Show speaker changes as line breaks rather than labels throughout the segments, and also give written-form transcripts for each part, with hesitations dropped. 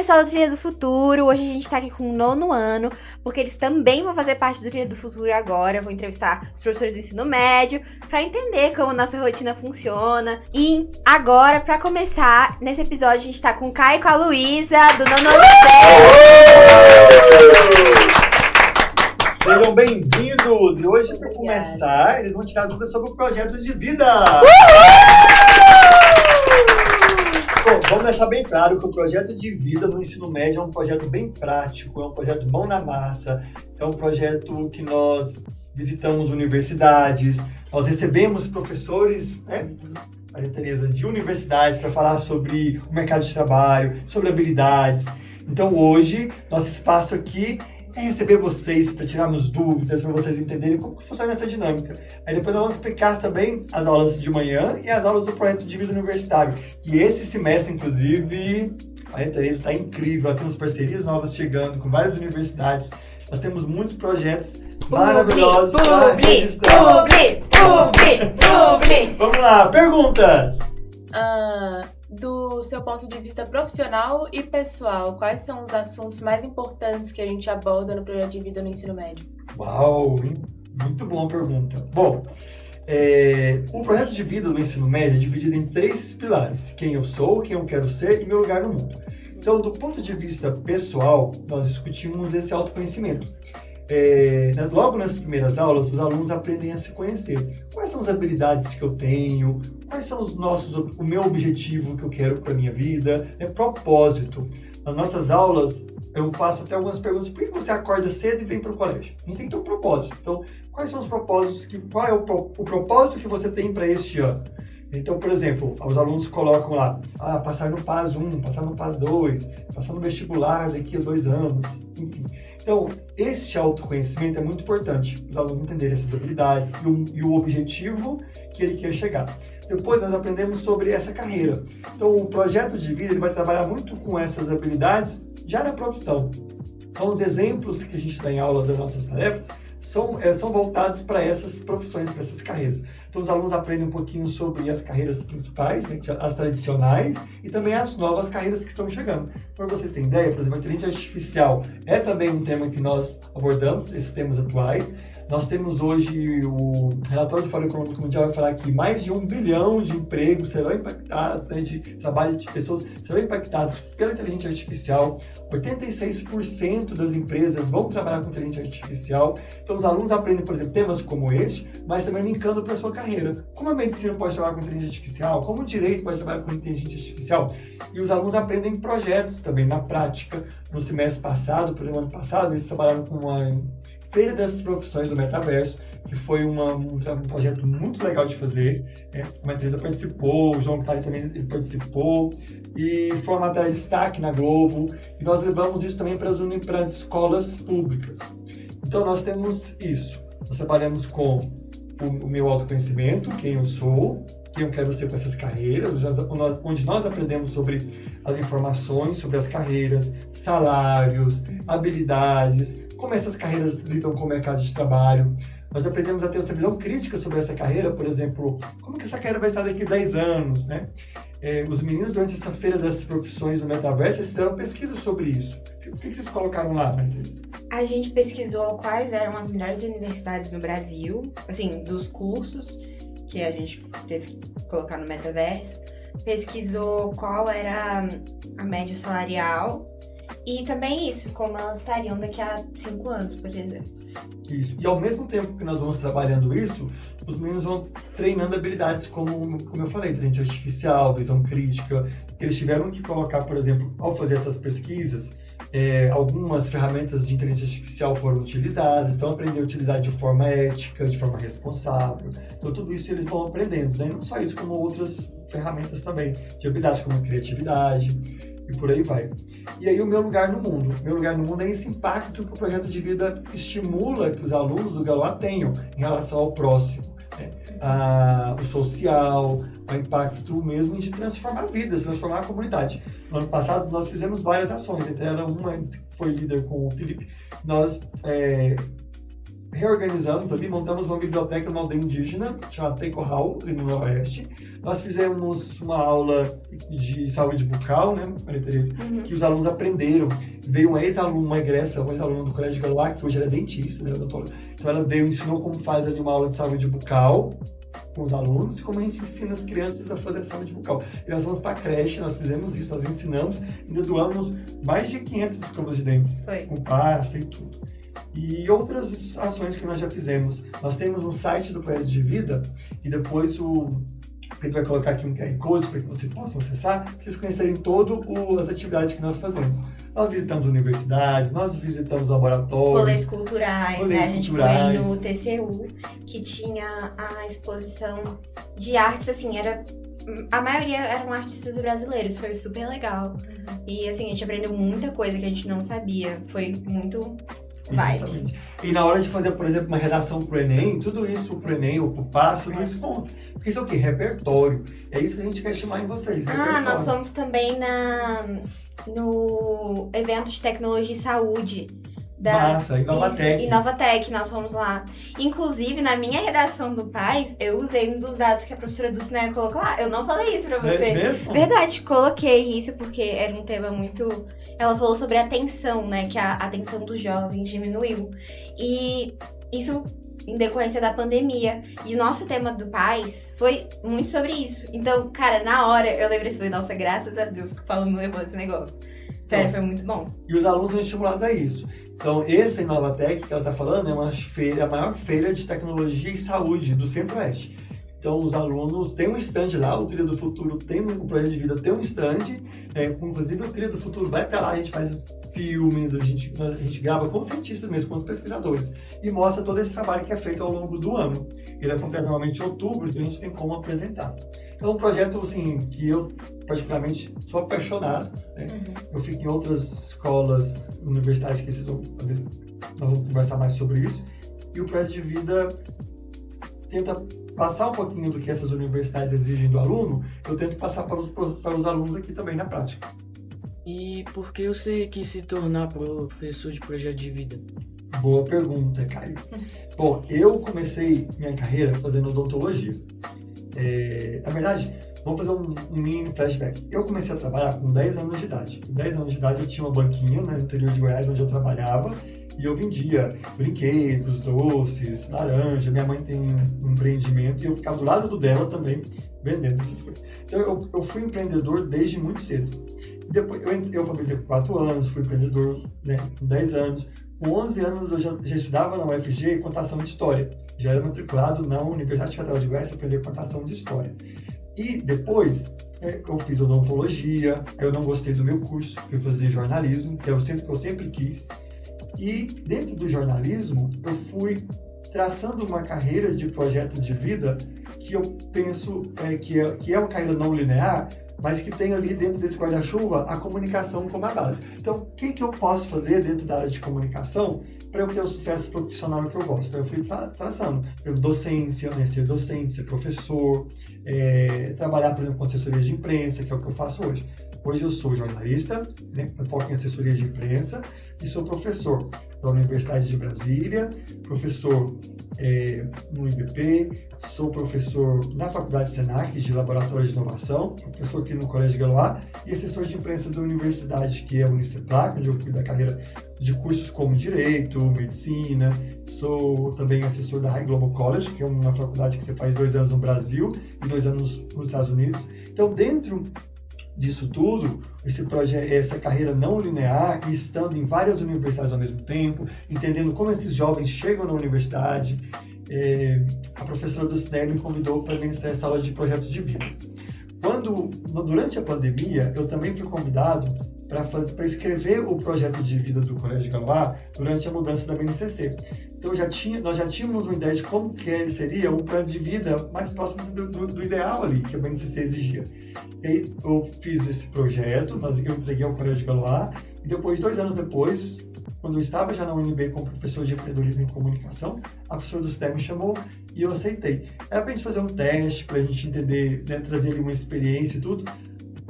pessoal do Trilha do Futuro. Hoje a gente tá aqui com o 9º ano, porque eles também vão fazer parte do Trilha do Futuro agora. Eu vou entrevistar os professores do ensino médio pra entender como nossa rotina funciona. E agora, pra começar, nesse episódio a gente tá com o Caio e com a Luísa, do 9º ano C.
Sejam bem-vindos! E hoje, para começar, eles vão tirar dúvidas sobre o projeto de vida. Bom, vamos deixar bem claro que o projeto de vida no ensino médio é um projeto bem prático, é um projeto mão na massa, é um projeto que nós visitamos universidades, nós recebemos professores, né, Maria Tereza, de universidades para falar sobre o mercado de trabalho, sobre habilidades. Então hoje, nosso espaço aqui é receber vocês para tirarmos dúvidas, para vocês entenderem como que funciona essa dinâmica. Aí depois nós vamos explicar também as aulas de manhã e as aulas do projeto de vida universitário. E esse semestre, inclusive, a Maria Tereza está incrível. Ela tem umas parcerias novas chegando com várias universidades. Nós temos muitos projetos maravilhosos para registrar. Vamos lá, perguntas!
Do seu ponto de vista profissional e pessoal, quais são os assuntos mais importantes que a gente aborda no projeto de vida no ensino médio?
Uau, muito boa pergunta. Bom, o projeto de vida do ensino médio é dividido em 3 pilares: quem eu sou, quem eu quero ser e meu lugar no mundo. Então, do ponto de vista pessoal, nós discutimos esse autoconhecimento. Logo nas primeiras aulas, os alunos aprendem a se conhecer. Quais são as habilidades que eu tenho? Quais são o meu objetivo que eu quero para a minha vida? Propósito. Nas nossas aulas, eu faço até algumas perguntas. Por que você acorda cedo e vem para o colégio? A gente tem que ter um propósito. Então, quais são os propósitos? Qual é o propósito que você tem para este ano? Então, por exemplo, os alunos colocam lá, passar no PAS 1, passar no PAS 2, passar no vestibular daqui a 2 anos, enfim. Então, este autoconhecimento é muito importante, os alunos entenderem essas habilidades e o objetivo que ele quer chegar. Depois nós aprendemos sobre essa carreira. Então, o projeto de vida ele vai trabalhar muito com essas habilidades já na profissão. Então, os exemplos que a gente dá em aula das nossas tarefas são voltados para essas profissões, para essas carreiras. Então, os alunos aprendem um pouquinho sobre as carreiras principais, né, as tradicionais, e também as novas carreiras que estão chegando. Para vocês terem ideia, por exemplo, a inteligência artificial é também um tema que nós abordamos, esses temas atuais. Nós temos hoje o relatório do Fórum Econômico Mundial vai falar que mais de 1 bilhão de empregos serão impactados, né, de trabalho de pessoas serão impactados pela inteligência artificial. 86% das empresas vão trabalhar com inteligência artificial. Então, os alunos aprendem, por exemplo, temas como este, mas também linkando para a sua carreira. Como a medicina pode trabalhar com inteligência artificial? Como o direito pode trabalhar com inteligência artificial? E os alunos aprendem projetos também, na prática. No semestre passado, por exemplo, ano passado, eles trabalharam com uma Feira das Profissões do Metaverso, que foi um projeto muito legal de fazer. A Maria Tereza participou, o João Vitale também participou, e foi uma matéria de destaque na Globo, e nós levamos isso também para as escolas públicas. Então nós temos isso, nós trabalhamos com o meu autoconhecimento, quem eu sou, quem eu quero ser com essas carreiras, onde nós aprendemos sobre as informações, sobre as carreiras, salários, habilidades, como essas carreiras lidam com o mercado de trabalho. Nós aprendemos a ter essa visão crítica sobre essa carreira, por exemplo, como que essa carreira vai estar daqui a 10 anos, né? Os meninos, durante essa feira das profissões do metaverso, eles fizeram pesquisa sobre isso. O que vocês colocaram lá, Maria Tereza?
A gente pesquisou quais eram as melhores universidades no Brasil, assim, dos cursos que a gente teve que colocar no metaverso. Pesquisou qual era a média salarial e também isso, como elas estariam daqui a 5 anos, por exemplo.
Isso. E ao mesmo tempo que nós vamos trabalhando isso, os meninos vão treinando habilidades como eu falei, inteligência artificial, visão crítica. Eles tiveram que colocar, por exemplo, ao fazer essas pesquisas, algumas ferramentas de inteligência artificial foram utilizadas, então aprender a utilizar de forma ética, de forma responsável. Então tudo isso eles vão aprendendo, né? Não só isso, como outras ferramentas também, de habilidades como a criatividade e por aí vai. E aí o meu lugar no mundo. Meu lugar no mundo é esse impacto que o projeto de vida estimula que os alunos do Galois tenham em relação ao próximo. O social, o impacto mesmo de transformar vidas, transformar a comunidade. No ano passado nós fizemos várias ações, entre elas uma que foi líder com o Felipe, nós reorganizamos ali, montamos uma biblioteca numa aldeia indígena, chamada Tecohal, ali no Noroeste. Nós fizemos uma aula de saúde bucal, né, Maria Tereza, que os alunos aprenderam. Veio uma ex-aluna, uma egressa, uma ex-aluna do Colégio Galoá, que hoje ela é dentista, né, odontóloga. Então ela veio e ensinou como faz ali uma aula de saúde bucal com os alunos e como a gente ensina as crianças a fazer saúde bucal. E nós vamos para a creche, nós fizemos isso, nós ensinamos, ainda doamos mais de 500 escovas de dentes, com pasta e tudo. E outras ações que nós já fizemos. Nós temos um site do Projeto de Vida e depois o Pedro vai colocar aqui um QR Code para que vocês possam acessar, para vocês conhecerem todas as atividades que nós fazemos. Nós visitamos universidades, nós visitamos laboratórios.
Rolês culturais, né? A gente foi no TCU, que tinha a exposição de artes, assim, a maioria eram artistas brasileiros, foi super legal. E assim, a gente aprendeu muita coisa que a gente não sabia, foi muito vibe.
Exatamente. E na hora de fazer, por exemplo, uma redação pro Enem, tudo isso pro Enem ou pro PAS, tudo isso conta. Porque isso é o quê? Repertório. É isso que a gente quer chamar em vocês.
Nós fomos também no evento de tecnologia e saúde.
Massa, Inovatec.
Inovatec, nós fomos lá. Inclusive, na minha redação do PAS, eu usei um dos dados que a professora do Cinema colocou lá. Eu não falei isso pra você.
É mesmo?
Verdade, coloquei isso porque era um tema muito... Ela falou sobre a atenção, né? Que a atenção dos jovens diminuiu. E isso em decorrência da pandemia. E o nosso tema do PAS foi muito sobre isso. Então, cara, na hora eu lembrei, falei, nossa, graças a Deus que o Paulo me levou esse negócio. Sério, foi muito bom.
E os alunos são estimulados a isso. Então, esse Inovatec que ela está falando é uma feira, a maior feira de tecnologia e saúde do Centro-Oeste. Então, os alunos têm um stand lá, o Trilha do Futuro tem o Projeto de Vida tem um stand, inclusive o Trilha do Futuro vai para lá, a gente faz filmes, a gente grava com cientistas mesmo, com os pesquisadores, e mostra todo esse trabalho que é feito ao longo do ano. Ele acontece normalmente em outubro, então a gente tem como apresentar. Então, é um projeto assim, que eu, particularmente, sou apaixonado. Né? Eu fico em outras escolas, universidades que vocês vão, às vezes, nós vamos conversar mais sobre isso. E o Projeto de Vida tenta passar um pouquinho do que essas universidades exigem do aluno, eu tento passar para os alunos aqui também na prática.
E por que você quis se tornar professor de Projeto de Vida?
Boa pergunta, Caio. Bom, eu comecei minha carreira fazendo odontologia. Na verdade, vamos fazer um mini flashback. Eu comecei a trabalhar com 10 anos de idade. Com 10 anos de idade eu tinha uma banquinha, né, no interior de Goiás, onde eu trabalhava, e eu vendia brinquedos, doces, laranja. Minha mãe tem um empreendimento e eu ficava do lado dela também, vendendo essas coisas. Então eu fui empreendedor desde muito cedo. E depois eu alfabetizei com 4 anos, fui empreendedor, né, com 10 anos. Com 11 anos eu já estudava na UFG contação de história. Já era matriculado na Universidade Federal de Goiás para aprender contação de história. E depois eu fiz odontologia, eu não gostei do meu curso, fui fazer jornalismo, que eu sempre quis. E dentro do jornalismo eu fui traçando uma carreira de projeto de vida que eu penso que é uma carreira não linear, mas que tem ali dentro desse guarda-chuva a comunicação como a base. Então, o que eu posso fazer dentro da área de comunicação para eu ter o sucesso profissional que eu gosto? Então, eu fui traçando docência, né, ser docente, ser professor, trabalhar, por exemplo, com assessoria de imprensa, que é o que eu faço hoje. Hoje eu sou jornalista, né, com foco em assessoria de imprensa, e sou professor da Universidade de Brasília, professor no IBP, sou professor na Faculdade Senac de Laboratório de Inovação, professor aqui no Colégio Galoá, e assessor de imprensa da universidade, que é a Uniceplac, onde eu cuido da carreira de cursos como Direito, Medicina. Sou também assessor da High Global College, que é uma faculdade que você faz 2 anos no Brasil e 2 anos nos Estados Unidos. Então, dentro disso tudo, essa carreira não linear, e estando em várias universidades ao mesmo tempo, entendendo como esses jovens chegam na universidade, a professora do cinema me convidou para ministrar essa aula de projetos de vida. Durante a pandemia, eu também fui convidado para escrever o projeto de vida do Colégio Galoá durante a mudança da BNCC. Então nós já tínhamos uma ideia de como que seria um projeto de vida mais próximo do ideal ali, que a BNCC exigia. E aí eu fiz esse projeto, eu entreguei ao Colégio Galoá, e depois, 2 anos depois, quando eu estava já na UNB como professor de empreendedorismo e comunicação, a professora do STEM me chamou e eu aceitei. Era para a gente fazer um teste, para a gente entender, né, trazer ali uma experiência e tudo,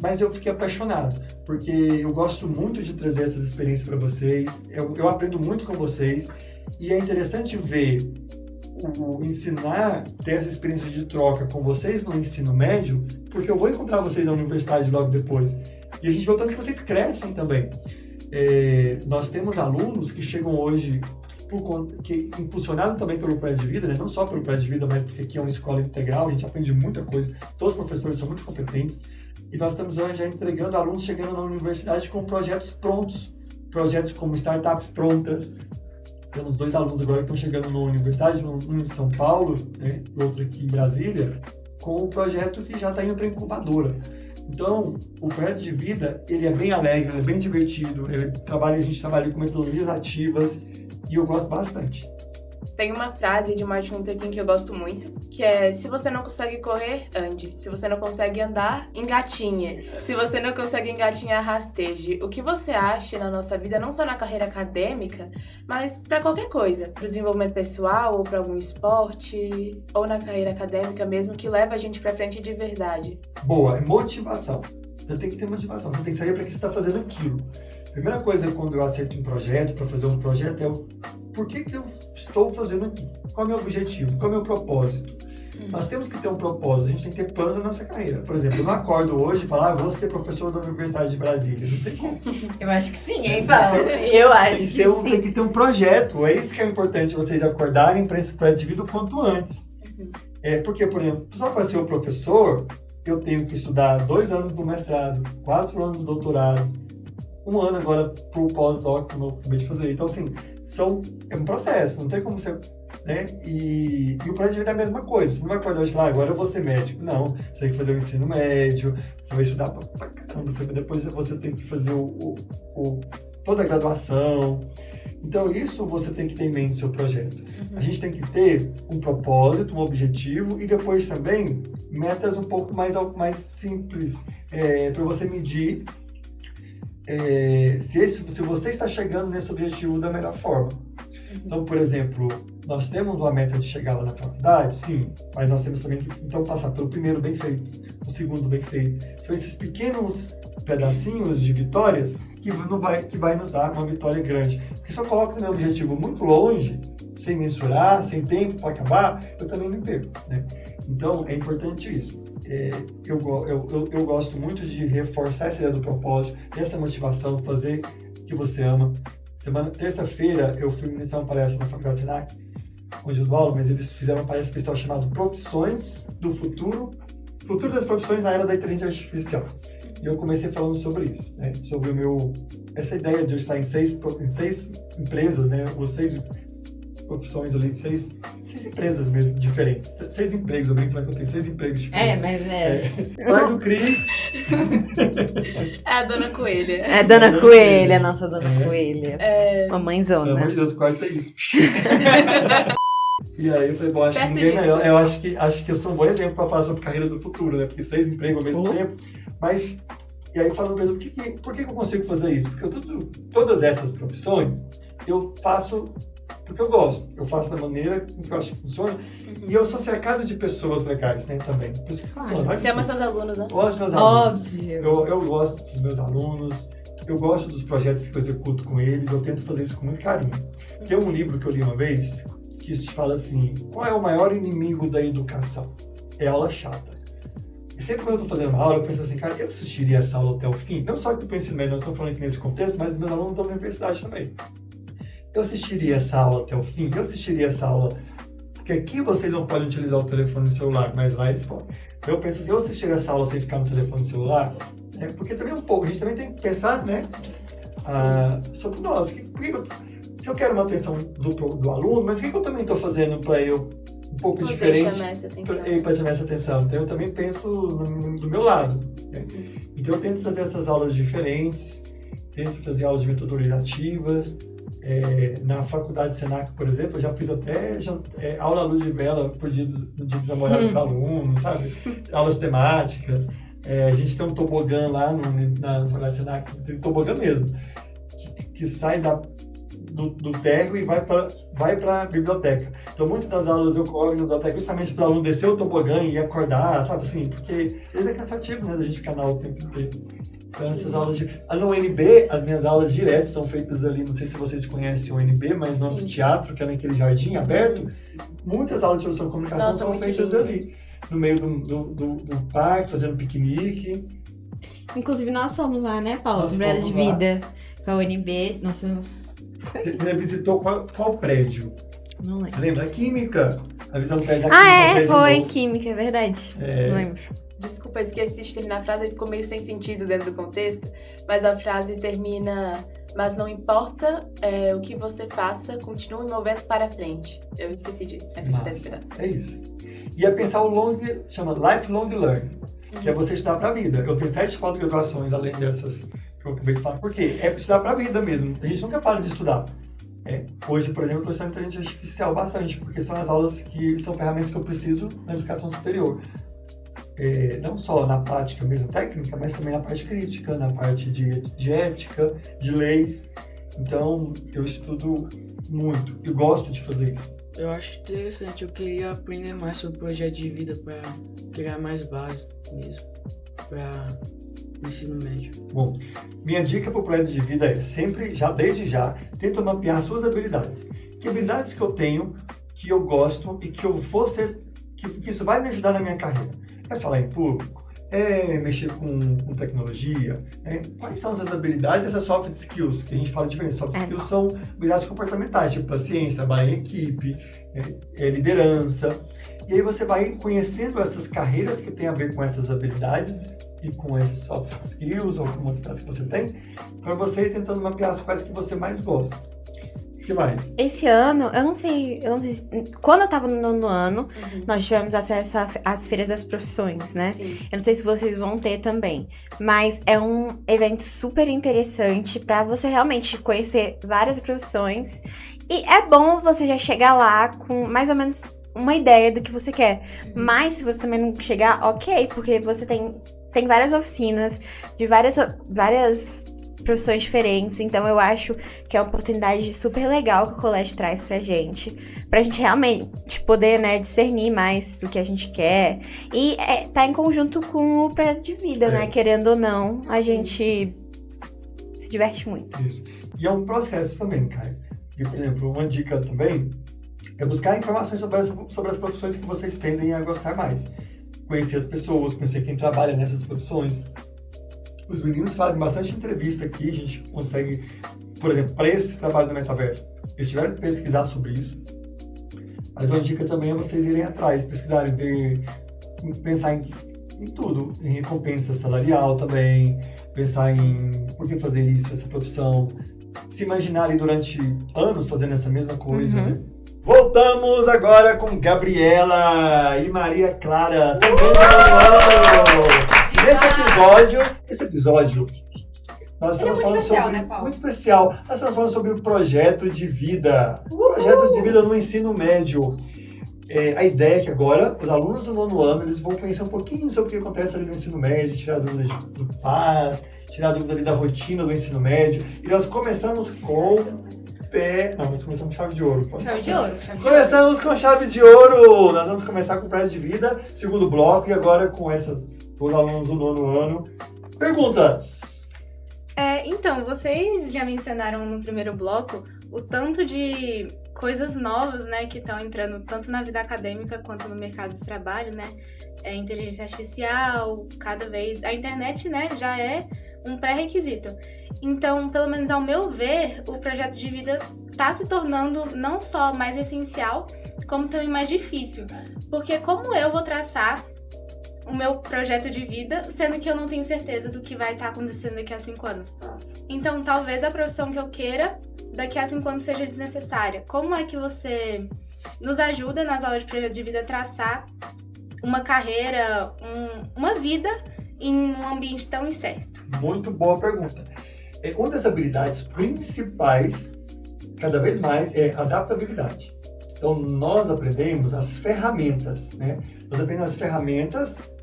mas eu fiquei apaixonado, porque eu gosto muito de trazer essas experiências para vocês, eu aprendo muito com vocês, E é interessante ver o ensinar, ter essa experiência de troca com vocês no ensino médio, porque eu vou encontrar vocês na universidade logo depois. E a gente vê o tanto que vocês crescem também. Nós temos alunos que chegam hoje, impulsionado também pelo Projeto de Vida, né? Não só pelo Projeto de Vida, mas porque aqui é uma escola integral, a gente aprende muita coisa, todos os professores são muito competentes, e nós estamos hoje já entregando alunos chegando na universidade com projetos prontos, projetos como startups prontas. Temos 2 alunos agora que estão chegando na universidade, um em São Paulo, né, e outro aqui em Brasília, com um projeto que já está indo para a incubadora. Então, o Projeto de Vida, ele é bem alegre, ele é bem divertido, a gente trabalha com metodologias ativas e eu gosto bastante.
Tem uma frase de Martin Luther King que eu gosto muito, que é: se você não consegue correr, ande. Se você não consegue andar, engatinhe. Se você não consegue engatinhar, rasteje. O que você acha na nossa vida, não só na carreira acadêmica, mas para qualquer coisa, para o desenvolvimento pessoal, ou para algum esporte, ou na carreira acadêmica mesmo, que leva a gente para frente de verdade?
Boa, é motivação. Você tem que ter motivação, você tem que saber para que você está fazendo aquilo. Primeira coisa, quando eu aceito um projeto, para fazer um projeto, é por que eu estou fazendo aqui? Qual é o meu objetivo? Qual é o meu propósito? Nós temos que ter um propósito, a gente tem que ter planos na nossa carreira. Por exemplo, eu não acordo hoje e falo, vou ser professor da Universidade de Brasília. Não tem como.
Eu acho que sim, hein, Paulo? Eu acho que sim.
Tem que ter um projeto. É isso que é importante vocês acordarem para esse projeto de vida o quanto antes. Porque, por exemplo, só para ser um professor, eu tenho que estudar 2 anos do mestrado, 4 anos do doutorado, 1 ano agora para o pós-doc, como eu acabei de fazer. Então, assim, é um processo, não tem como você... Né? E o projeto de vida é a mesma coisa. Você não vai acordar hoje e falar, agora eu vou ser médico. Não, você tem que fazer o ensino médio, você vai estudar pra caramba, depois você tem que fazer toda a graduação. Então, isso você tem que ter em mente no seu projeto. A gente tem que ter um propósito, um objetivo e depois também metas um pouco mais simples para você medir se você está chegando nesse objetivo da melhor forma. Então, por exemplo, nós temos uma meta de chegar lá na faculdade, sim, mas nós temos também que então passar pelo primeiro bem feito, o segundo bem feito. São esses pequenos pedacinhos de vitórias que vai nos dar uma vitória grande. Porque se eu coloco o meu objetivo muito longe, sem mensurar, sem tempo para acabar, eu também me perco, né? Então, é importante isso. Eu gosto muito de reforçar essa ideia do propósito, dessa motivação, fazer o que você ama. Terça-feira, eu fui ministrar uma palestra na Faculdade Senac, onde eu dou aula, mas eles fizeram uma palestra especial chamada Profissões do Futuro das Profissões na Era da Inteligência Artificial. E eu comecei falando sobre isso, né? Sobre essa ideia de eu estar em 6 empresas, né? Ou 6 profissões ali, 6 empresas mesmo diferentes. 6 empregos, eu bem falei que eu tenho 6 empregos diferentes. Pai do Cris.
É a Dona Coelha.
É a Dona Coelha, nossa Dona Coelha. Mamãezona.
Pelo amor de Deus, corta isso. E aí eu falei, bom, acho que ninguém melhor. Eu acho que eu sou um bom exemplo para falar sobre carreira do futuro, né? Porque 6 empregos ao mesmo tempo. Mas, e aí falando mesmo, por que eu consigo fazer isso? Porque todas essas profissões eu faço porque eu gosto. Eu faço da maneira que eu acho que funciona. E eu sou cercado de pessoas legais, né, também. Por isso que funciona.
Você ama seus alunos, né?
Eu gosto dos meus alunos.
Óbvio.
Eu gosto dos meus alunos. Eu gosto dos projetos que eu executo com eles. Eu tento fazer isso com muito carinho. Tem um livro que eu li uma vez que te fala assim, qual é o maior inimigo da educação? É a aula chata. E sempre quando eu estou fazendo uma aula, eu penso assim, cara, eu assistiria essa aula até o fim? Não só que eu ensino médio, nós estamos falando aqui nesse contexto, mas os meus alunos estão na universidade também. Eu assistiria essa aula até o fim? Eu assistiria essa aula... Porque aqui vocês não podem utilizar o telefone e o celular, mas lá eles podem. Então eu penso assim, eu assistiria essa aula sem ficar no telefone e celular? Né? Porque também um pouco, a gente também tem que pensar, né? Sobre nós. Se eu quero uma atenção do aluno, mas o que eu também estou fazendo para eu um pouco diferente para chamar essa atenção? Então eu também penso do meu lado. Né? Então eu tento fazer essas aulas diferentes, tento fazer aulas de metodologias ativas. Na faculdade Senac, por exemplo, eu já fiz até aula à luz de vela por dia dos namorados para alunos, sabe? Aulas temáticas. A gente tem um tobogã lá na faculdade Senac, tem um tobogã mesmo, que sai do térreo e vai para a biblioteca. Então, muitas das aulas eu coloco na biblioteca justamente para o aluno descer o tobogã e acordar, sabe assim? Porque é cansativo, né, da gente ficar na aula o tempo inteiro. Então, essas aulas no UNB, as minhas aulas diretas são feitas ali, não sei se vocês conhecem o UNB, mas no anfiteatro, que é naquele jardim aberto, muitas aulas de solução de comunicação são feitas ali, no meio do parque, fazendo piquenique.
Inclusive, nós fomos lá, né, Paulo?
Nós
Projeto de
fomos lá.
vida com a UNB. Nós fomos...
Você visitou qual prédio?
Não lembro.
Você lembra? A Química. A visão do prédio da Química.
Ah,
prédio
foi
novo.
química, é verdade. Não lembro.
Desculpa, esqueci de terminar a frase, aí ficou meio sem sentido dentro do contexto, mas a frase termina: mas não importa o que você faça, continue movendo para frente. Eu esqueci de acrescentar esse pedaço.
É isso. E é pensar chama lifelong learning, que é você estudar para a vida. Eu tenho 7 pós-graduações, além dessas que eu acabei de falar. Por quê? É estudar para a vida mesmo. A gente nunca para de estudar. Hoje, por exemplo, eu estou estudando inteligência artificial bastante, porque são as aulas que são ferramentas que eu preciso na educação superior. Não só na prática mesmo técnica, mas também na parte crítica, na parte de ética, de leis. Então, eu estudo muito e gosto de fazer isso.
Eu acho interessante, eu queria aprender mais sobre o projeto de vida para criar mais base mesmo, para o ensino médio.
Bom, minha dica para o projeto de vida é sempre, desde já, tenta mapear suas habilidades. Que habilidades que eu tenho, que eu gosto e que eu vou ser, que isso vai me ajudar na minha carreira? É falar em público? É mexer com tecnologia? Quais são essas habilidades, essas soft skills, que a gente fala diferente? Soft skills são habilidades comportamentais, tipo paciência, trabalhar em equipe, liderança. E aí você vai conhecendo essas carreiras que têm a ver com essas habilidades e com esses soft skills ou com as habilidades que você tem, para você ir tentando mapear as quais que você mais gosta. O que mais?
Esse ano, eu não sei quando eu tava no 9º ano, nós tivemos acesso às feiras das profissões, né?
Sim.
Eu não sei se vocês vão ter também, mas é um evento super interessante pra você realmente conhecer várias profissões. E é bom você já chegar lá com mais ou menos uma ideia do que você quer. Mas se você também não chegar, ok, porque você tem várias oficinas de várias profissões diferentes, então eu acho que é uma oportunidade super legal que o colégio traz pra gente realmente poder, né, discernir mais do que a gente quer e tá em conjunto com o projeto de vida, né, querendo ou não, a gente se diverte muito.
Isso. E é um processo também, Caio. E, por exemplo, uma dica também é buscar informações sobre as profissões que vocês tendem a gostar mais. Conhecer as pessoas, conhecer quem trabalha nessas profissões. Os meninos fazem bastante entrevista aqui, a gente consegue, por exemplo, para esse trabalho do metaverso, eles tiveram que pesquisar sobre isso. Mas uma dica também é vocês irem atrás, pesquisarem, pensar em tudo, em recompensa salarial também, pensar em por que fazer isso, essa profissão, se imaginarem durante anos fazendo essa mesma coisa, né? Voltamos agora com Gabriela e Maria Clara, também do ano. Esse episódio, nós estamos falando sobre...
né, Paulo?
Muito especial. Nós estamos falando sobre o projeto de vida. Projeto de vida no ensino médio. A ideia é que agora, os alunos do 9º ano, eles vão conhecer um pouquinho sobre o que acontece ali no ensino médio, tirar dúvidas do paz, tirar dúvidas ali da rotina do ensino médio. E nós começamos com... nós começamos com chave de ouro.
Chave de ouro.
Começamos com chave de ouro. Nós vamos começar com o projeto de vida, segundo bloco, e agora com os alunos do 9º ano. Perguntas!
Então, vocês já mencionaram no primeiro bloco o tanto de coisas novas, né, que estão entrando tanto na vida acadêmica quanto no mercado de trabalho, né? Inteligência artificial, cada vez... A internet, né, já é um pré-requisito. Então, pelo menos ao meu ver, o projeto de vida está se tornando não só mais essencial, como também mais difícil. Porque como eu vou traçar o meu projeto de vida, sendo que eu não tenho certeza do que vai estar acontecendo daqui a 5 anos? Então, talvez a profissão que eu queira daqui a 5 anos seja desnecessária. Como é que você nos ajuda nas aulas de projeto de vida a traçar uma carreira, uma vida em um ambiente tão incerto?
Muito boa pergunta. Uma das habilidades principais, cada vez mais, é adaptabilidade. Então, nós aprendemos as ferramentas, né? Nós aprendemos as ferramentas,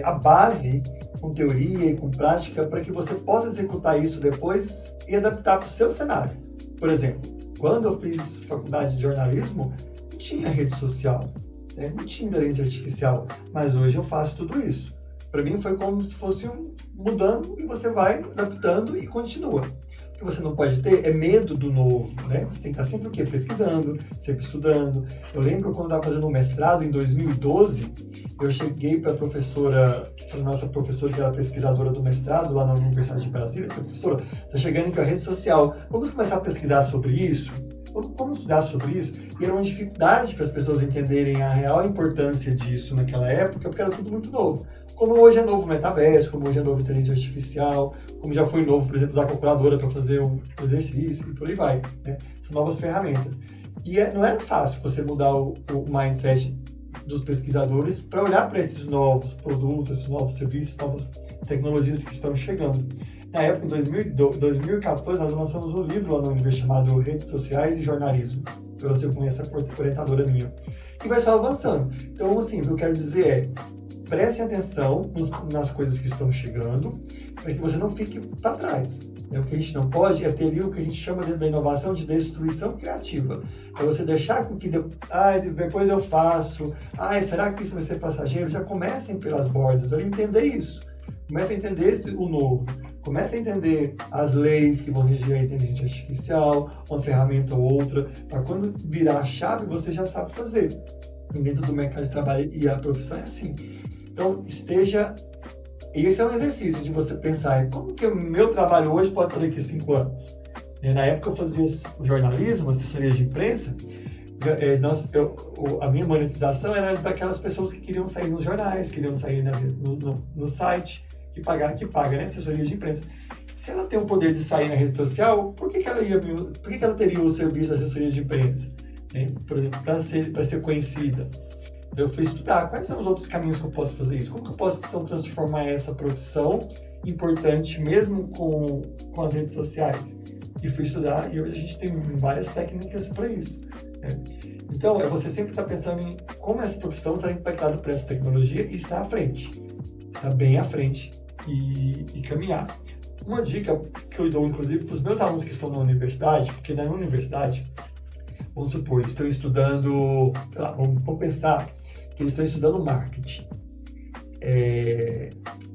a base, com teoria e com prática, para que você possa executar isso depois e adaptar para o seu cenário. Por exemplo, Quando eu fiz faculdade de jornalismo, não tinha rede social, né? Não tinha inteligência artificial, mas hoje eu faço tudo isso. Para mim foi como se fosse mudando e você vai adaptando e continua. O que você não pode ter é medo do novo, né? Você tem que estar sempre o quê? Pesquisando, sempre estudando. Eu lembro quando eu estava fazendo um mestrado em 2012, eu cheguei para a nossa professora que era pesquisadora do mestrado lá na Universidade de Brasília, professora, está chegando aqui a rede social, vamos começar a pesquisar sobre isso? Vamos estudar sobre isso? E era uma dificuldade para as pessoas entenderem a real importância disso naquela época, porque era tudo muito novo. Como hoje é novo o metaverso, como hoje é novo a inteligência artificial, como já foi novo, por exemplo, usar a calculadora para fazer um exercício e por aí vai, né? São novas ferramentas. E não era fácil você mudar o mindset dos pesquisadores para olhar para esses novos produtos, esses novos serviços, novas tecnologias que estão chegando. Na época, em 2014, nós lançamos um livro lá no Universidade chamado Redes Sociais e Jornalismo. Eu lancei com essa orientadora minha. E vai só avançando. Então, assim, o que eu quero dizer é, prestem atenção nas coisas que estão chegando, para que você não fique para trás. O que a gente não pode é ter ali o que a gente chama dentro da inovação de destruição criativa. É você deixar com que depois eu faço, será que isso vai ser passageiro? Já comecem pelas bordas, ali entender isso. Comece a entender o novo. Comece a entender as leis que vão regir a inteligência artificial, uma ferramenta ou outra, para quando virar a chave você já sabe fazer. E dentro do mercado de trabalho e a profissão é assim. Então, esse é um exercício de você pensar como que o meu trabalho hoje pode estar daqui a 5 anos. Na época eu fazia jornalismo, assessoria de imprensa, a minha monetização era daquelas pessoas que queriam sair nos jornais, queriam sair no site, que paga, né? Assessoria de imprensa. Se ela tem o poder de sair na rede social, por que ela teria o serviço de assessoria de imprensa? Por exemplo, para ser conhecida. Eu fui estudar quais são os outros caminhos que eu posso fazer isso. Como que eu posso, então, transformar essa profissão importante mesmo com as redes sociais? E fui estudar e hoje a gente tem várias técnicas para isso. Então, você sempre estar pensando em como essa profissão será impactada por essa tecnologia e estar à frente. Estar bem à frente e caminhar. Uma dica que eu dou, inclusive, para os meus alunos que estão na universidade, porque na universidade, vamos supor, eles estão estudando, vamos pensar que eles estão estudando marketing.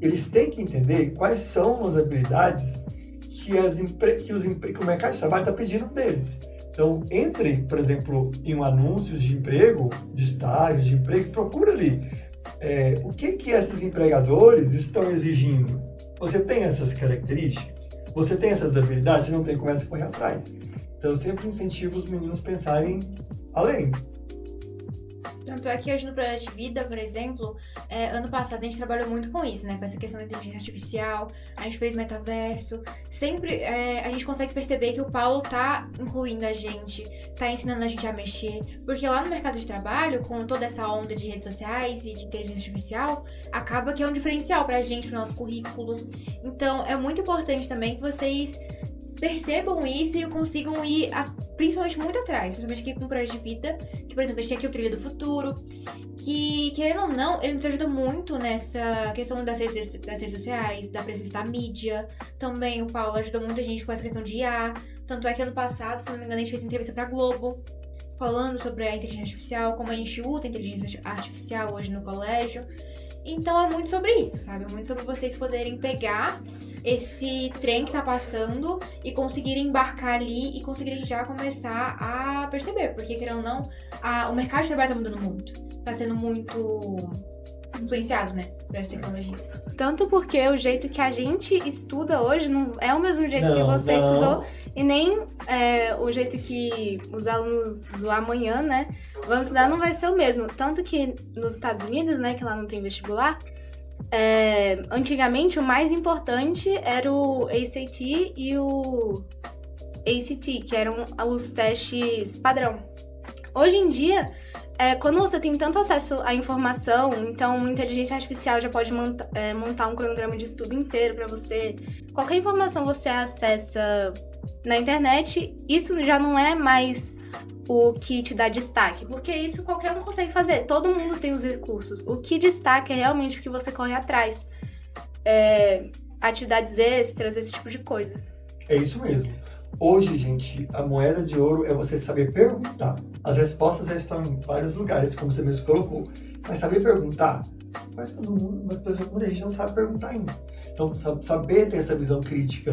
Eles têm que entender quais são as habilidades que o mercado de trabalho está pedindo deles. Então, entre, por exemplo, em um anúncio de emprego, de estágio, de emprego, procura ali o que esses empregadores estão exigindo. Você tem essas características? Você tem essas habilidades? Se não tem, começa a correr atrás. Então, eu sempre incentivo os meninos a pensarem além.
Tanto é que hoje no Projeto de Vida, por exemplo, ano passado a gente trabalhou muito com isso, né? Com essa questão da inteligência artificial, a gente fez metaverso. Sempre a gente consegue perceber que o Paulo tá incluindo a gente, tá ensinando a gente a mexer. Porque lá no mercado de trabalho, com toda essa onda de redes sociais e de inteligência artificial, acaba que é um diferencial pra gente, pro nosso currículo. Então, é muito importante também que vocês percebam isso e consigam ir principalmente muito atrás, principalmente aqui com o Projeto de Vida, que, por exemplo, a gente tem aqui o Trilha do Futuro, que, querendo ou não, ele nos ajuda muito nessa questão das redes sociais, da presença da mídia. Também o Paulo ajuda muito a gente com essa questão de IA. Tanto é que ano passado, se não me engano, a gente fez entrevista pra Globo, falando sobre a inteligência artificial, como a gente usa a inteligência artificial hoje no colégio. Então é muito sobre isso, sabe? É muito sobre vocês poderem pegar esse trem que tá passando e conseguirem embarcar ali e conseguirem já começar a perceber. Porque, querendo ou não, o mercado de trabalho tá mudando muito. Tá sendo muito influenciado, né? Pelas tecnologias.
Tanto porque o jeito que a gente estuda hoje não é o mesmo jeito que você estudou. E nem o jeito que os alunos do amanhã, né, vão estudar não vai ser o mesmo. Tanto que nos Estados Unidos, né, que lá não tem vestibular, antigamente o mais importante era o ACT e o ACT, que eram os testes padrão. Hoje em dia, quando você tem tanto acesso à informação, então a inteligência artificial já pode montar um cronograma de estudo inteiro para você. Qualquer informação você acessa na internet, isso já não é mais o que te dá destaque, porque isso qualquer um consegue fazer, todo mundo tem os recursos. O que destaca é realmente o que você corre atrás, atividades extras, esse tipo de coisa.
É isso mesmo. Hoje, gente, a moeda de ouro é você saber perguntar. As respostas já estão em vários lugares, como você mesmo colocou. Mas saber perguntar, mas todo mundo, mas muita gente não sabe perguntar ainda. Então, saber ter essa visão crítica,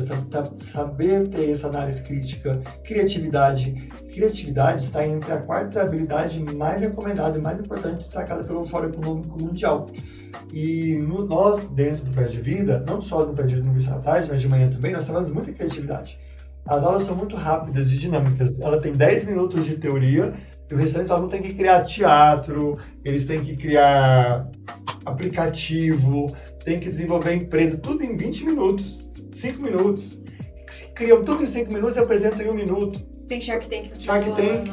saber ter essa análise crítica, criatividade. Criatividade está entre a quarta habilidade mais recomendada e mais importante destacada pelo Fórum Econômico Mundial. E nós, dentro do Prédio de Vida, não só no Prédio de Vida Universitário à tarde, mas de manhã também, nós trabalhamos muita criatividade. As aulas são muito rápidas e dinâmicas. Ela tem 10 minutos de teoria e o restante dos alunos tem que criar teatro, eles têm que criar aplicativo, tem que desenvolver empresa, tudo em 20 minutos, 5 minutos. Criam tudo em 5 minutos e apresentam em 1 minuto.
Tem Shark Tank no
Shark Tank.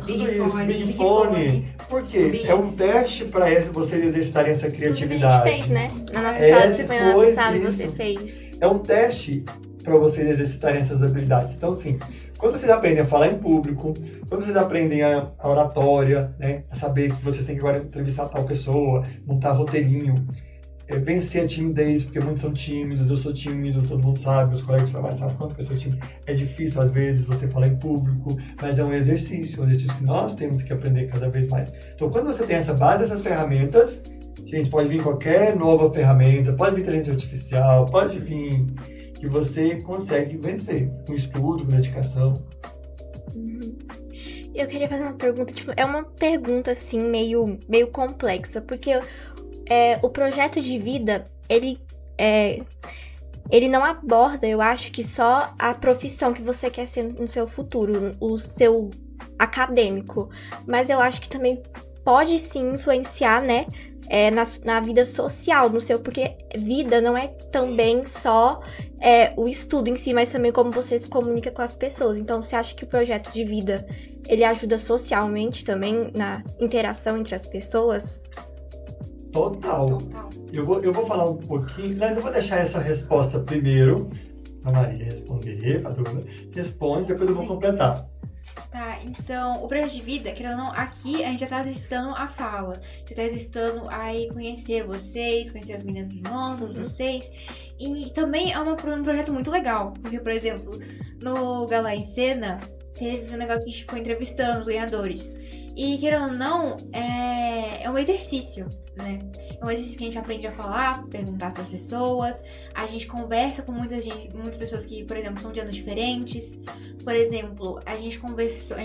Tudo isso, Big Fone. Por quê? É um teste para vocês exercitarem essa
Tudo que a
criatividade.
gente fez, né? Na nossa sala, você foi na nossa sala e você
isso.
fez.
É um teste para vocês exercitarem essas habilidades. Então, assim, quando vocês aprendem a falar em público, quando vocês aprendem a oratória, né, a saber que vocês têm que agora entrevistar tal pessoa, montar roteirinho, vencer a timidez, porque muitos são tímidos, eu sou tímido, todo mundo sabe, os colegas de trabalho sabem quanto que eu sou tímido. É difícil, às vezes, você falar em público, mas é um exercício que nós temos que aprender cada vez mais. Então, quando você tem essa base, essas ferramentas, gente, pode vir qualquer nova ferramenta, pode vir inteligência artificial, pode vir que você consegue vencer com estudo, com dedicação.
Eu queria fazer uma pergunta, tipo, é uma pergunta, assim, meio complexa, porque o projeto de vida, ele não aborda, eu acho, que só a profissão que você quer ser no seu futuro, o seu acadêmico, mas eu acho que também pode sim influenciar, né, na vida social, porque vida não é também só o estudo em si, mas também como você se comunica com as pessoas. Então, você acha que o projeto de vida, ele ajuda socialmente também na interação entre as pessoas?
Total. Eu vou falar um pouquinho, mas eu vou deixar essa resposta primeiro, a Maria responder, a dúvida. Responde, depois eu vou completar.
Tá, então, o projeto de vida, querendo ou não, aqui a gente já tá exercitando a fala. Já tá exercitando aí conhecer vocês, conhecer as meninas que montam, todos vocês. E também é um projeto muito legal. Porque, por exemplo, no Galá em Cena, teve um negócio que a gente ficou entrevistando os ganhadores. E, querendo ou não, é um exercício, né? É um exercício que a gente aprende a falar, perguntar para as pessoas. A gente conversa com muitas pessoas que, por exemplo, são de anos diferentes. Por exemplo, a gente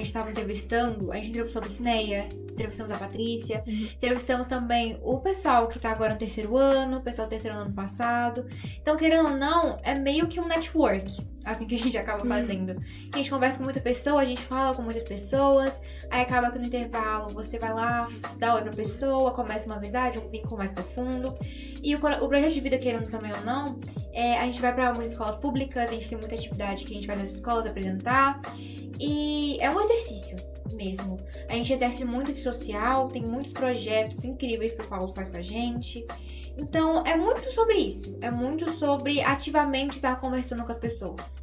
estava entrevistando, a gente entrevistou a Dulcineia, entrevistamos a Patrícia, entrevistamos também o pessoal que tá agora no 3º ano, o pessoal do 3º ano passado. Então, querendo ou não, é meio que um network, assim que a gente acaba fazendo. Que a gente conversa com muita pessoa, a gente fala com muitas pessoas, aí acaba que no intervalo você vai lá, dá oi pra pessoa, começa uma amizade, um vínculo mais profundo. E o projeto de vida, querendo também ou não, a gente vai pra algumas escolas públicas, a gente tem muita atividade que a gente vai nas escolas apresentar. E é um exercício mesmo. A gente exerce muito esse social, tem muitos projetos incríveis que o Paulo faz com a gente. Então, é muito sobre isso. É muito sobre ativamente estar conversando com as pessoas.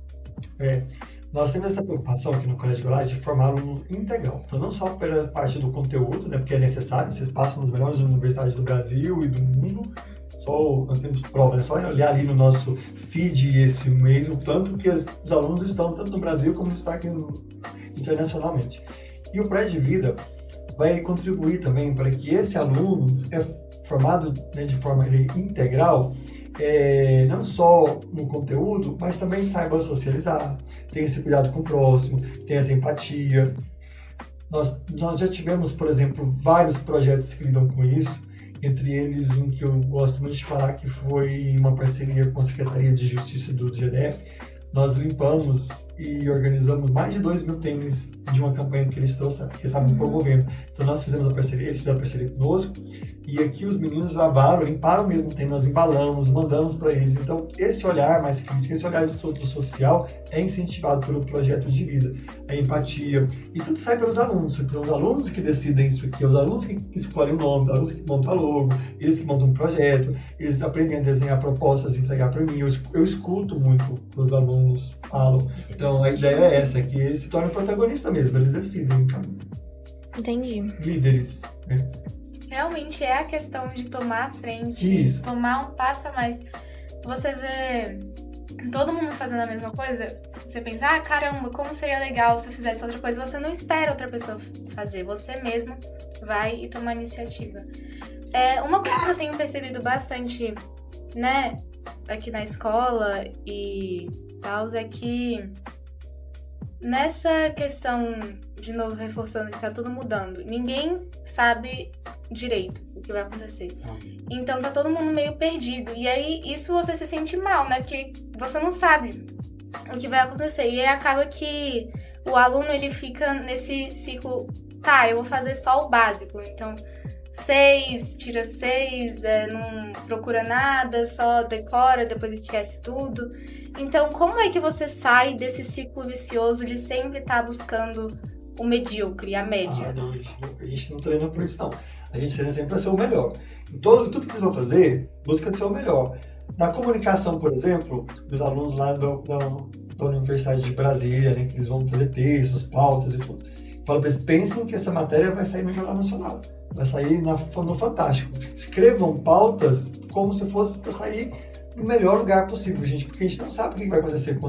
Nós temos essa preocupação aqui no Colégio Goulart de formar aluno integral. Então, não só pela parte do conteúdo, né, porque é necessário, vocês passam nas melhores universidades do Brasil e do mundo. Não temos prova, é só olhar ali no nosso feed esse mês, o tanto que os alunos estão, tanto no Brasil como está aqui internacionalmente. E o Prédio de Vida vai contribuir também para que esse aluno formado, né, de forma integral, não só no conteúdo, mas também saiba socializar, tenha esse cuidado com o próximo, tenha essa empatia. Nós já tivemos, por exemplo, vários projetos que lidam com isso, entre eles um que eu gosto muito de falar, que foi uma parceria com a Secretaria de Justiça do GDF. Nós limpamos e organizamos mais de 2.000 tênis de uma campanha que eles trouxeram, que estavam promovendo. Então nós fizemos a parceria, eles fizeram a parceria conosco, e aqui os meninos lavaram, limparam mesmo o tênis, nós embalamos, mandamos para eles. Então esse olhar mais crítico, esse olhar do social é incentivado pelo projeto de vida, a empatia, e tudo sai pelos alunos, são os alunos que decidem isso aqui, os alunos que escolhem o nome, os alunos que montam a logo, eles que montam um projeto, eles aprendem a desenhar propostas, entregar para mim, eu escuto muito os alunos falam. Então a ideia é essa, que eles se tornem protagonistas mesmo, eles decidem. Então,
entendi.
Líderes, né?
Realmente é a questão de tomar a frente,
Isso.
tomar um passo a mais. Você vê todo mundo fazendo a mesma coisa, você pensa, ah, caramba, como seria legal se eu fizesse outra coisa, você não espera outra pessoa fazer, você mesmo vai e toma a iniciativa. Uma coisa que eu tenho percebido bastante, né, aqui na escola e tal, é que nessa questão, de novo reforçando que tá tudo mudando, ninguém sabe direito o que vai acontecer. Então tá todo mundo meio perdido. E aí isso você se sente mal, né? Porque você não sabe o que vai acontecer. E aí acaba que o aluno ele fica nesse ciclo, tá, eu vou fazer só o básico. Então 6, tira 6, não procura nada, só decora, depois esquece tudo. Então, como é que você sai desse ciclo vicioso de sempre estar buscando o medíocre, a média?
Não, a gente não treina por isso, não. A gente treina sempre para ser o melhor. Em tudo que vocês vão fazer, busca ser o melhor. Na comunicação, por exemplo, meus alunos lá da Universidade de Brasília, né, que eles vão fazer textos, pautas e tudo. Falo para eles, pensem que essa matéria vai sair no Jornal Nacional. Vai sair no Fantástico. Escrevam pautas como se fosse para sair no melhor lugar possível, gente, porque a gente não sabe o que vai acontecer com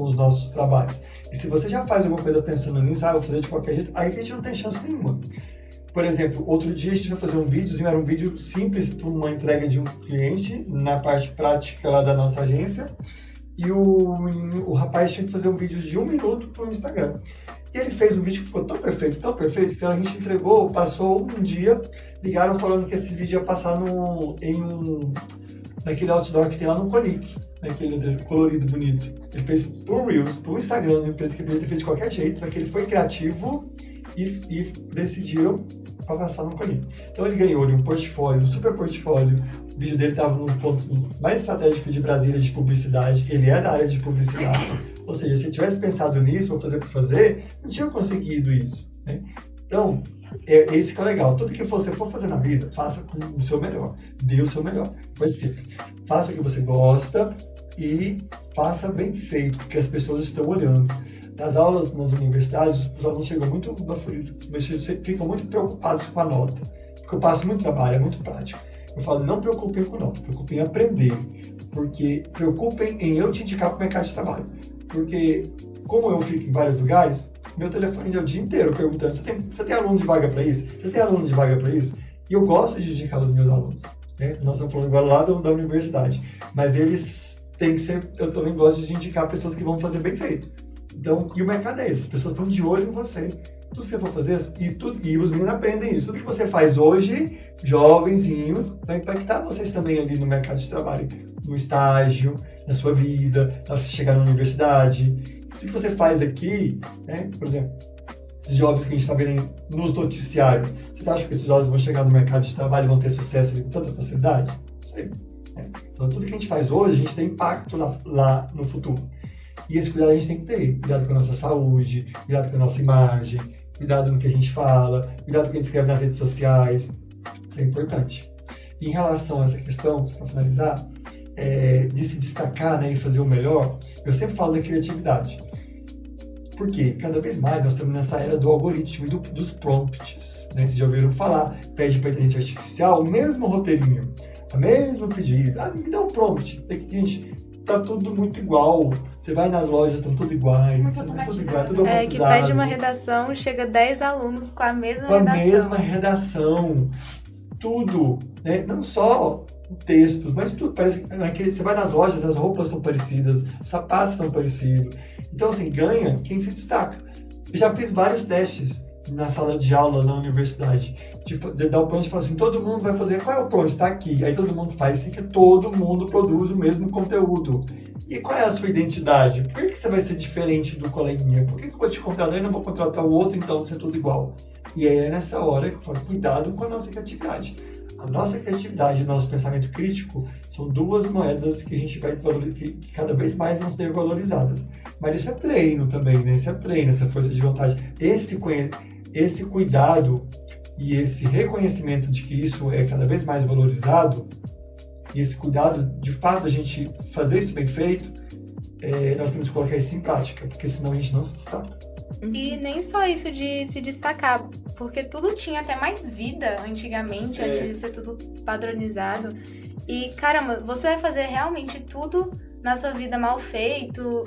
os nossos trabalhos. E se você já faz alguma coisa pensando nisso, vou fazer de qualquer jeito, aí a gente não tem chance nenhuma. Por exemplo, outro dia a gente vai fazer um videozinho, era um vídeo simples para uma entrega de um cliente, na parte prática lá da nossa agência, e o rapaz tinha que fazer um vídeo de 1 minuto para o Instagram. E ele fez um vídeo que ficou tão perfeito, que a gente entregou, passou um dia, ligaram falando que esse vídeo ia passar naquele outdoor que tem lá no Conic, naquele colorido bonito. Ele fez pro Reels, pro Instagram, ele pensa que ele podia ter feito de qualquer jeito, só que ele foi criativo e decidiram para passar no Conic. Então ele ganhou um portfólio, um super portfólio. O vídeo dele estava nos pontos mais estratégicos de Brasília de publicidade. Ele é da área de publicidade. Ou seja, se eu tivesse pensado nisso, vou fazer por fazer, não tinha conseguido isso, né? Então, esse que é o legal. Tudo que você for fazer na vida, faça com o seu melhor. Dê o seu melhor. Pode ser. Faça o que você gosta e faça bem feito, porque as pessoas estão olhando. Nas aulas, nas universidades, os alunos ficam muito preocupados com a nota. Porque eu passo muito trabalho, é muito prático. Eu falo, não preocupem com nota, preocupem em aprender. Porque preocupem em eu te indicar para o mercado de trabalho. Porque, como eu fico em vários lugares, meu telefone é o dia inteiro perguntando, você tem aluno de vaga para isso? Você tem aluno de vaga para isso? E eu gosto de indicar os meus alunos, né? Nós estamos falando agora lá da universidade. Mas eles têm que ser, eu também gosto de indicar pessoas que vão fazer bem feito. Então, e o mercado é esse, as pessoas estão de olho em você. Tudo que você for fazer, e os meninos aprendem isso. Tudo que você faz hoje, jovenzinhos, vai impactar vocês também ali no mercado de trabalho, no estágio, na sua vida, na hora que você chegar na universidade. Tudo que você faz aqui, né? Por exemplo, esses jovens que a gente está vendo nos noticiários, vocês acham que esses jovens vão chegar no mercado de trabalho e vão ter sucesso ali com tanta facilidade? Não sei. Né? Então, tudo que a gente faz hoje, a gente tem impacto lá no futuro. E esse cuidado a gente tem que ter. Cuidado com a nossa saúde, cuidado com a nossa imagem, cuidado no que a gente fala, cuidado com o que a gente escreve nas redes sociais. Isso é importante. E em relação a essa questão, para finalizar, de se destacar, né, e fazer o melhor, eu sempre falo da criatividade. Porque cada vez mais nós estamos nessa era do algoritmo e dos prompts. Né? Vocês já ouviram falar, pede para a inteligência artificial o mesmo roteirinho, o mesmo pedido. Me dá um prompt. Gente, tá tudo muito igual. Você vai nas lojas, estão tudo iguais. Tudo automatizado.
Que pede uma redação, chega 10 alunos com a mesma redação.
Com a mesma redação. Tudo. Né? Não só textos, mas tudo. Parece que você vai nas lojas, as roupas estão parecidas, os sapatos estão parecidos. Então, assim, ganha quem se destaca. Eu já fiz vários testes na sala de aula na universidade. De dar o prompt e falar assim, todo mundo vai fazer, qual é o prompt? Está aqui. Aí todo mundo faz, assim que todo mundo produz o mesmo conteúdo. E qual é a sua identidade? Por que você vai ser diferente do coleguinha? Por que eu vou te contratar e não vou contratar o outro, então ser tudo igual? E aí é nessa hora que eu falo, cuidado com a nossa criatividade. A nossa criatividade e o nosso pensamento crítico são duas moedas que a gente vai que cada vez mais vão ser valorizadas. Mas isso é treino também, né? Isso é treino, essa força de vontade. Esse cuidado e esse reconhecimento de que isso é cada vez mais valorizado, e esse cuidado, de fato, da gente fazer isso bem feito, nós temos que colocar isso em prática, porque senão a gente não se destaca.
E nem só isso de se destacar, porque tudo tinha até mais vida antigamente, antes de ser tudo padronizado. E, caramba, você vai fazer realmente tudo na sua vida mal feito,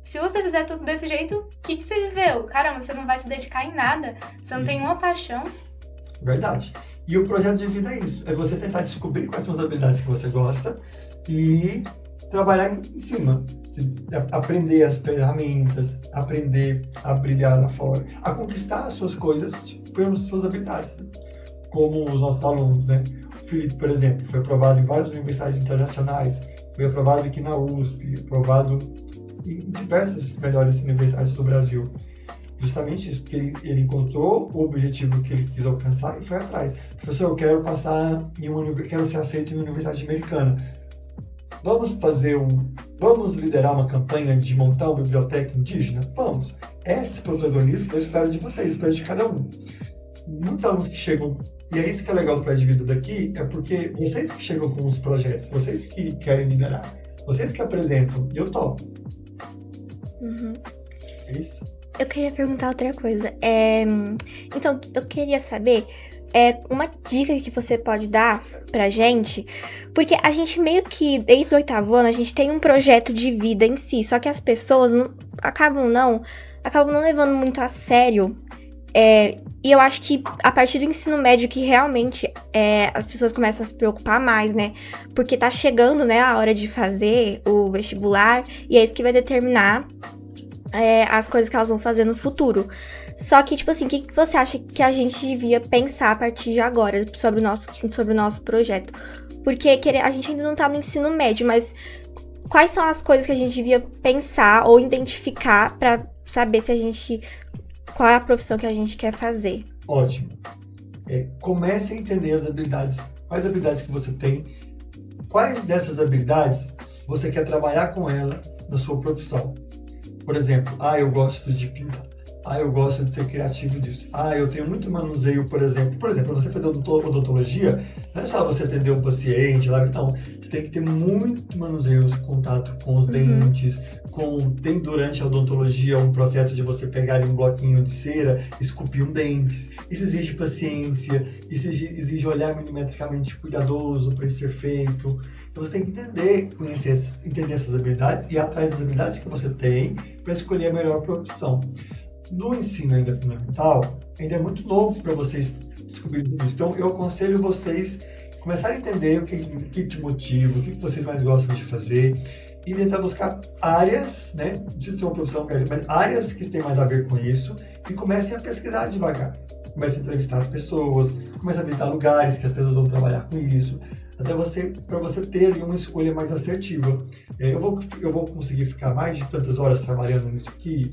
se você fizer tudo desse jeito, o que você viveu? Caramba, você não vai se dedicar em nada, você não tem uma paixão.
Verdade. E o projeto de vida é isso. É você tentar descobrir quais são as habilidades que você gosta e trabalhar em cima. Aprender as ferramentas, aprender a brilhar lá fora, a conquistar as suas coisas pelas suas habilidades. Né? Como os nossos alunos, né? O Felipe, por exemplo, foi aprovado em várias universidades internacionais, foi aprovado aqui na USP, aprovado em diversas melhores universidades do Brasil. Justamente isso, porque ele encontrou o objetivo que ele quis alcançar e foi atrás. Professor, eu quero passar quero ser aceito em uma universidade americana. Vamos liderar uma campanha de montar uma biblioteca indígena? Vamos. Esse protagonismo eu espero de vocês, espero de cada um. Muitos alunos que chegam, e é isso que é legal do Projeto de Vida daqui, é porque vocês que chegam com os projetos, vocês que querem liderar, vocês que apresentam, e eu topo.
Uhum.
É isso.
Eu queria perguntar outra coisa. Então, eu queria saber uma dica que você pode dar pra gente, porque a gente meio que, desde o 8º ano, a gente tem um projeto de vida em si, só que as pessoas acabam não levando muito a sério. E eu acho que a partir do ensino médio que realmente as pessoas começam a se preocupar mais, né? Porque tá chegando, né, a hora de fazer o vestibular, e é isso que vai determinar as coisas que elas vão fazer no futuro. Só que, tipo assim, o que você acha que a gente devia pensar a partir de agora sobre o nosso projeto? Porque a gente ainda não tá no ensino médio, mas quais são as coisas que a gente devia pensar ou identificar pra saber qual é a profissão que a gente quer fazer?
Ótimo. Comece a entender as habilidades. Quais habilidades que você tem? Quais dessas habilidades você quer trabalhar com ela na sua profissão? Por exemplo, eu gosto de pintar. Eu gosto de ser criativo disso. Eu tenho muito manuseio, por exemplo, você fazer odontologia, não é só você atender um paciente lá, não. Você tem que ter muito manuseio, contato com os dentes, tem durante a odontologia um processo de você pegar ali um bloquinho de cera, esculpir um dente. Isso exige paciência, isso exige olhar milimetricamente cuidadoso para isso ser feito. Então você tem que entender essas habilidades e ir atrás das habilidades que você tem para escolher a melhor profissão. No ensino ainda fundamental, ainda é muito novo para vocês descobrirem tudo isso. Então eu aconselho vocês começarem a entender o que te motiva, o que vocês mais gostam de fazer e tentar buscar áreas, né? Não precisa ser uma profissão, mas áreas que têm mais a ver com isso e comecem a pesquisar devagar. Comecem a entrevistar as pessoas, comecem a visitar lugares que as pessoas vão trabalhar com isso, para você ter ali uma escolha mais assertiva. Eu vou conseguir ficar mais de tantas horas trabalhando nisso aqui?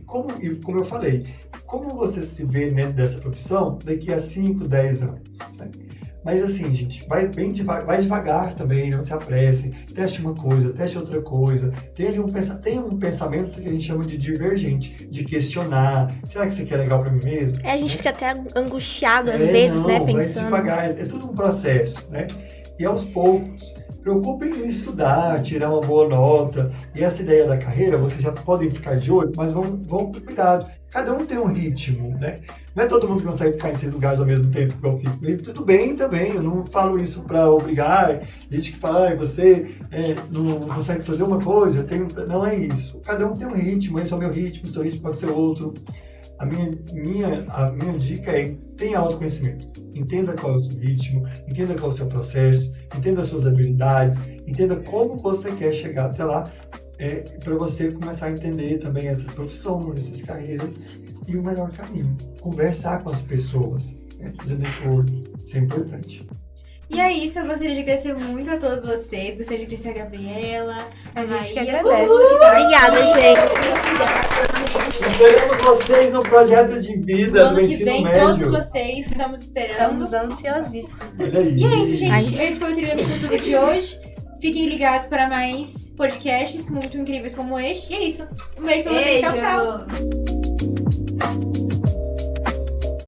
Como eu falei, como você se vê dentro dessa profissão daqui a 5, 10 anos? Né? Mas assim, gente, vai devagar também, não se apresse, teste uma coisa, teste outra coisa, tem um pensamento que a gente chama de divergente, de questionar, será que isso aqui é legal para mim mesmo?
A gente fica até angustiado às vezes, né, pensando.
Vai devagar, é tudo um processo, né? E aos poucos, preocupem em estudar, tirar uma boa nota. E essa ideia da carreira, vocês já podem ficar de olho, mas vão com cuidado. Cada um tem um ritmo, né? Não é todo mundo que consegue ficar em 6 lugares ao mesmo tempo que eu fico. E tudo bem também, eu não falo isso para obrigar. Gente que fala, você não consegue fazer uma coisa, não é isso. Cada um tem um ritmo, esse é o meu ritmo, o seu ritmo pode ser outro. A minha dica é: tenha autoconhecimento. Entenda qual é o seu ritmo, entenda qual é o seu processo, entenda as suas habilidades, entenda como você quer chegar até lá, para você começar a entender também essas profissões, essas carreiras e o melhor caminho. Conversar com as pessoas, fazer network, isso é importante.
E é isso, eu gostaria de agradecer muito a todos vocês. Gostaria de agradecer a Gabriela,
A gente que
Maria.
agradece.
Obrigada, gente.
Esperamos vocês no projeto de
No
vida do
ano que
ensino
vem,
médio.
todos vocês, estamos esperando.
Estamos ansiosíssimos.
Olha aí.
E é isso, gente. Esse foi o Trilha do Futuro de hoje. Fiquem ligados para mais podcasts muito incríveis como este. E é isso. Um beijo pra vocês. Tchau, tchau.